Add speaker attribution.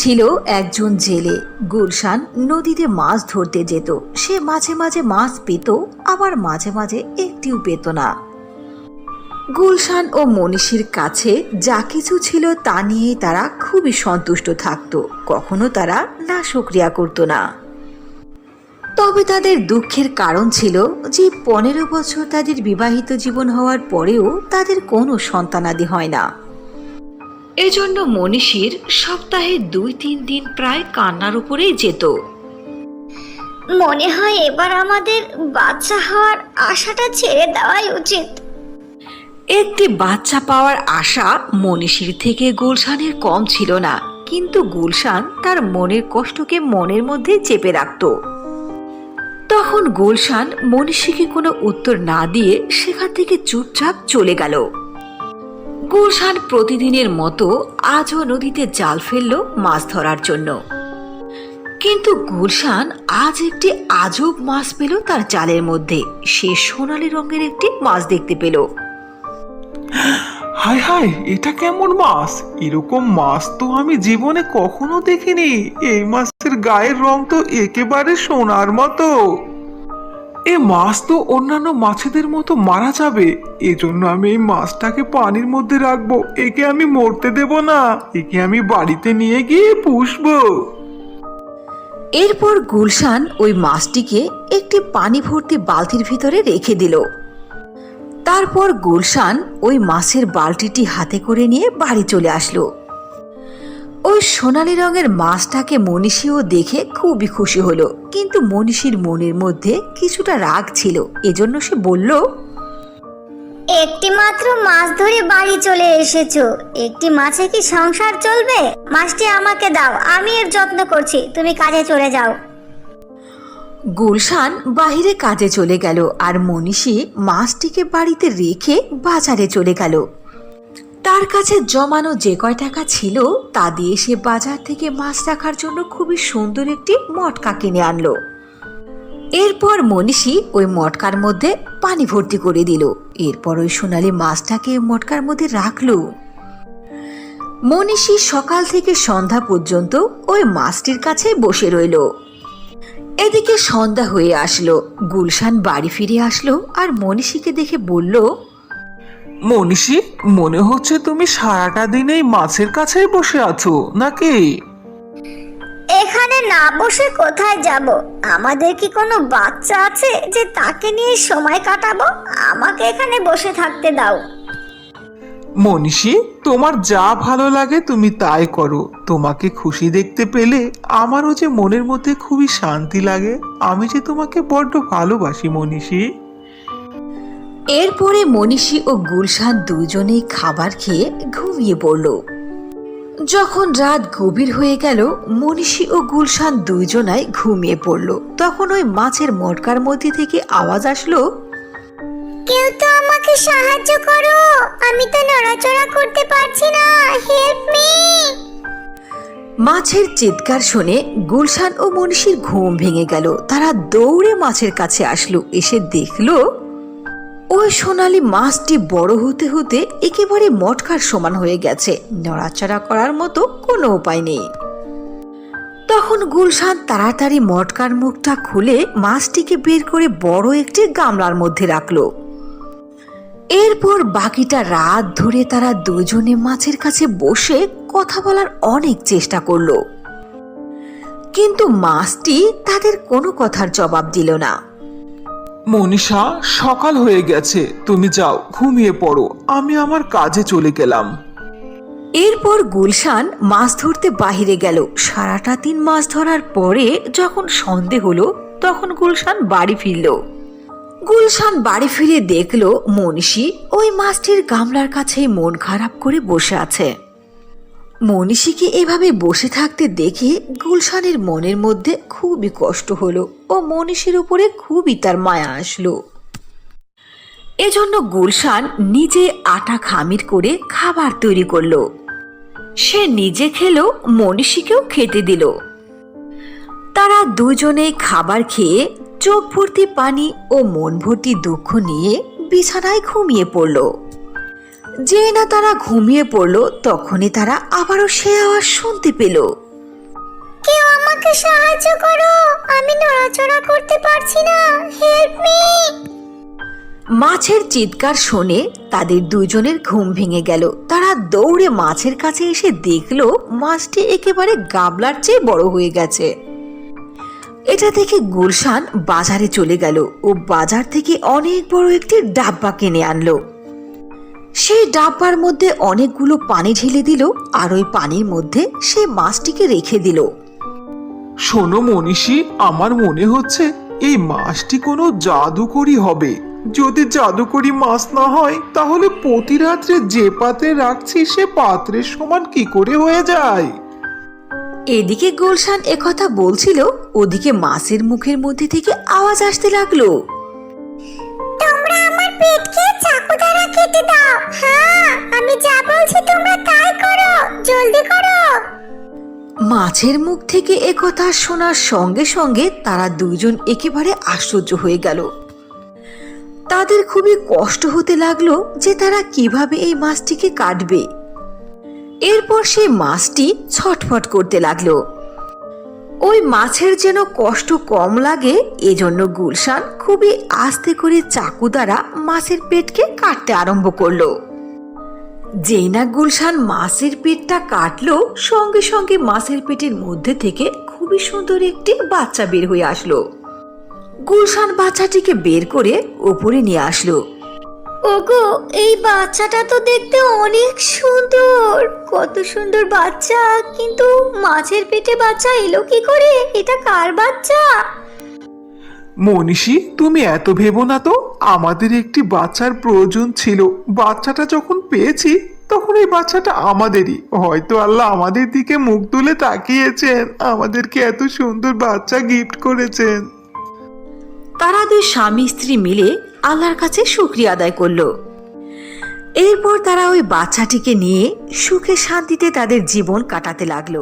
Speaker 1: ছিল একজন জেলে। গুলশান নদীতে মাছ ধরতে যেত। সে মাঝে মাঝে মাছ পেত, আবার মাঝে মাঝে একটিও পেত না। গুলশান ও মনীষীর কাছে যা কিছু ছিল তা নিয়েই তারা খুবই সন্তুষ্ট থাকত। কখনো তারা নাশকরিয়া করত না। তবে তাদের দুঃখের কারণ ছিল যে 15 বছর তাদের বিবাহিত জীবন হওয়ার পরেও তাদের কোনো সন্তানাদি হয় না। এজন্য মনীষীর সপ্তাহে 2-3 দিন প্রায় কান্নার উপরেই যেত।
Speaker 2: মনে হয় এবার আমাদের বাচ্চা হওয়ার আশাটা ছেড়ে দেওয়াই উচিত।
Speaker 1: একটি বাচ্চা পাওয়ার আশা মনীষীর থেকে গুলশানের কম ছিল না, কিন্তু গুলশান তার মনের কষ্টকে মনের মধ্যে চেপে রাখত। তখন গুলশান মনীষীকে কোনো উত্তর না দিয়ে সেখান থেকে চুপচাপ চলে গেল। গুলশান প্রতিদিনের মতো আজও নদীতে জাল ফেলল মাছ ধরার জন্য। কিন্তু গুলশান আজ একটি আজব মাছ পেল তার জালের মধ্যে। সে সোনালী রঙের একটি মাছ দেখতে পেল।
Speaker 3: হায় হায়, এটা কেমন মাছ? এরকম মাছ তো আমি জীবনে কখনো দেখিনি। এই মাছের গায়ের রং তো একেবারে সোনার মতো। এ মাছ তো অন্যান্য মাছেদের মতো মারা যাবে। এজন্য আমি এই মাছটাকে পানির মধ্যে রাখবো। একে আমি মরতে দেব না। একে আমি বাড়িতে নিয়ে গিয়ে পুষবো।
Speaker 1: এরপর গুলশান ওই মাছটিকে একটি পানি ভর্তি বালতির ভিতরে রেখে দিল। তারপর গুলশান ওই মাছের বালতিটি হাতে করে নিয়ে বাড়ি চলে আসলো। ওই সোনালী রঙের মাছটাকে মনীষীও দেখে খুবই খুশি হলো, কিন্তু মনীষীর মনের মধ্যে কিছুটা রাগ ছিল। এজন্য সে বলল,
Speaker 2: একটি মাত্র মাছ ধরে বাড়ি চলে এসেছো, একটি মাছে কি সংসার চলবে? মাছটি আমাকে দাও, আমি এর যত্ন করছি, তুমি কাজে চলে যাও।
Speaker 1: গুলশান বাহিরে কাজে চলে গেল আর মনীষী মাছটিকে বাড়িতে রেখে বাজারে চলে গেল। তার কাছে জমানো যে কয় টাকা ছিল তা দিয়ে সে বাজার থেকে মাছ রাখার জন্য খুবই সুন্দর একটি মটকা কিনে আনলো। এরপর মনীষী ওই মটকার মধ্যে পানি ভর্তি করে দিল। এরপর ওই সোনালী মাছটাকে মটকার মধ্যে রাখলো। মনীষী সকাল থেকে সন্ধ্যা পর্যন্ত ওই মাছটির কাছে বসে রইল। এদিকে সন্ধ্যা হয়ে আসলো। গুলশান বাড়ি ফিরে আসলো আর মনীষীকে দেখে বলল,
Speaker 3: মনীষী, মনে হচ্ছে তুমি সারাটা দিন এই মাছের কাছেই বসে আছো নাকি?
Speaker 2: এখানে না বসে কোথায় যাব? আমাদের কি কোনো বাচ্চা আছে যে তাকে নিয়ে সময় কাটাবো? আমাকে এখানে বসে থাকতে দাও।
Speaker 3: মনীষী, তোমার যা ভালো লাগে তুমি তাই করো। তোমাকে খুশি দেখতে পেলে আমারও যে মনের মধ্যে খুবই শান্তি লাগে। আমি যে তোমাকে বড্ড ভালোবাসি মনীষী।
Speaker 1: এরপরে মনীষী ও গুলশান দুজনেই খাবার খেয়ে ঘুমিয়ে পড়ল। যখন রাত গভীর হয়ে গেল, মনীষী ও গুলশান দুইজনাই ঘুমিয়ে পড়ল। তখন ওই মাছের মটকার মধ্যে থেকে আওয়াজ আসলো,
Speaker 2: কেউ তো আমাকে সাহায্য করো, আমি তো নড়াচড়া করতে পারছি না, হেল্প মি।
Speaker 1: মাছের চিৎকার শুনে গুলশান ও মনীষীর ঘুম ভেঙে গেল। তারা দৌড়ে মাছের কাছে আসলো। এসে দেখলো ওই সোনালী মাছটি বড় হতে হতে একেবারে মটকার সমান হয়ে গেছে। নড়াচড়া করার মতো কোনো উপায় নেই। তখন গুলশান তাড়াতাড়ি মটকার মুখটা খুলে মাছটিকে বের করে বড় একটি গামলার মধ্যে রাখলো। এরপর বাকিটা রাত ধরে তারা দুজনে মাছের কাছে বসে কথা বলার অনেক চেষ্টা করলো, কিন্তু মাছটি তাদের কোনো কথার জবাব দিল না।
Speaker 3: মনীষা, সকাল হয়ে গেছে, তুমি যাও ঘুমিয়ে পড়ো। আমি আমার কাজে চলে গেলাম।
Speaker 1: এরপর গুলশান মাছ ধরতে বাহিরে গেল। সারাটা দিন মাছ ধরার পরে যখন সন্ধে হলো, তখন গুলশান বাড়ি ফিরল। গুলশান বাড়ি ফিরে দেখলো মনীষী ওই মাছটির গামলার কাছেই মন খারাপ করে বসে আছে। মনীষীকে এভাবে বসে থাকতে দেখে গুলশানের মনের মধ্যে খুবই কষ্ট হলো ও মনীষীর উপরে খুবই তার মায়া আসলো। এজন্য গুলশান নিজে আটা খামির করে খাবার তৈরি করলো। সে নিজে খেলো, মনীষীকেও খেতে দিল। তারা দুজনেই খাবার খেয়ে চোখ ভর্তি পানি ও মন ভর্তি দুঃখ নিয়ে বিছানায় ঘুমিয়ে পড়ল। যে না তারা ঘুমিয়ে পড়ল, তখনই তারা আবারও সে আওয়াজ শুনতে পেল।
Speaker 2: আমাকে সাহায্য করো, আমি নড়াচড়া করতে পারছি না, হেল্প মি।
Speaker 1: মাছের চিৎকার শুনে তাদের দুজনের ঘুম ভেঙে গেল। তারা দৌড়ে মাছের কাছে এসে দেখলো মাছটি একেবারে গাবলার চেয়ে বড় হয়ে গেছে। এটা দেখে গুলশান বাজারে চলে গেল ও বাজার থেকে অনেক বড় একটি ডাব্বা কিনে আনলো। সেই ডাব্বার মধ্যে অনেকগুলো পানি ঢেলে দিল আর ওই পানির মধ্যে সে মাছটিকে রেখে দিল।
Speaker 3: শোনো মনীষী, আমার মনে হচ্ছে এই মাছটি কোনো জাদুকরি হবে। যদি জাদুকরি মাছ না হয় তাহলে প্রতি রাত্রে যে পাত্রে রাখছি সে পাত্রের সমান কি করে হয়ে যায়?
Speaker 1: এদিকে গুলশান একথা বলছিল, ওদিকে মাছের মুখের মধ্যে থেকে আওয়াজ আসতে লাগলো।
Speaker 2: তোমরা আমার পেটকে চাকু দ্বারা কেটে দাও। হ্যাঁ, আমি যা বলছি তোমরা তাই করো, জলদি করো।
Speaker 1: মাছের মুখ থেকে একথা শোনার সঙ্গে সঙ্গে তারা দুইজন একেবারে আশ্চর্য হয়ে গেল। তাদের খুবই কষ্ট হতে লাগলো যে তারা কিভাবে এই মাছটিকে কাটবে। এরপর সেই মাছটি ছটফট করতে লাগলো। ওই মাছের যেন কষ্ট কম লাগে এজন্য গুলশান খুবই আস্তে করে চাকু দ্বারা মাছের পেটকে কাটতে আরম্ভ করলো। যেই না গুলশান মাছের পেটটা কাটলো, সঙ্গে সঙ্গে মাছের পেটের মধ্যে থেকে খুবই সুন্দর একটি বাচ্চা বের হয়ে আসলো। গুলশান বাচ্চাটিকে বের করে ওপরে নিয়ে আসলো।
Speaker 2: ওগো, এই বাচ্চাটা তো দেখতে অনেক সুন্দর। কত সুন্দর বাচ্চা, কিন্তু মাছের পেটে বাচ্চা এলো কি করে? এটা কার বাচ্চা?
Speaker 3: মনীষী, তুমি এত ভেবো না তো। আমাদের একটি বাচ্চার প্রয়োজন ছিল। বাচ্চাটা যখন পেয়েছি তখন এই বাচ্চাটা আমাদেরই। হয়তো আল্লাহ আমাদের দিকে মুখ তুলে তাকিয়েছেন, আমাদেরকে এত সুন্দর বাচ্চা গিফট করেছেন।
Speaker 1: তারা দুই স্বামী স্ত্রী মিলে আল্লাহর কাছে শুকরিয়া আদায় করলো। এরপর তারা ওই বাচ্চাটিকে নিয়ে সুখে শান্তিতে তাদের জীবন কাটাতে লাগলো।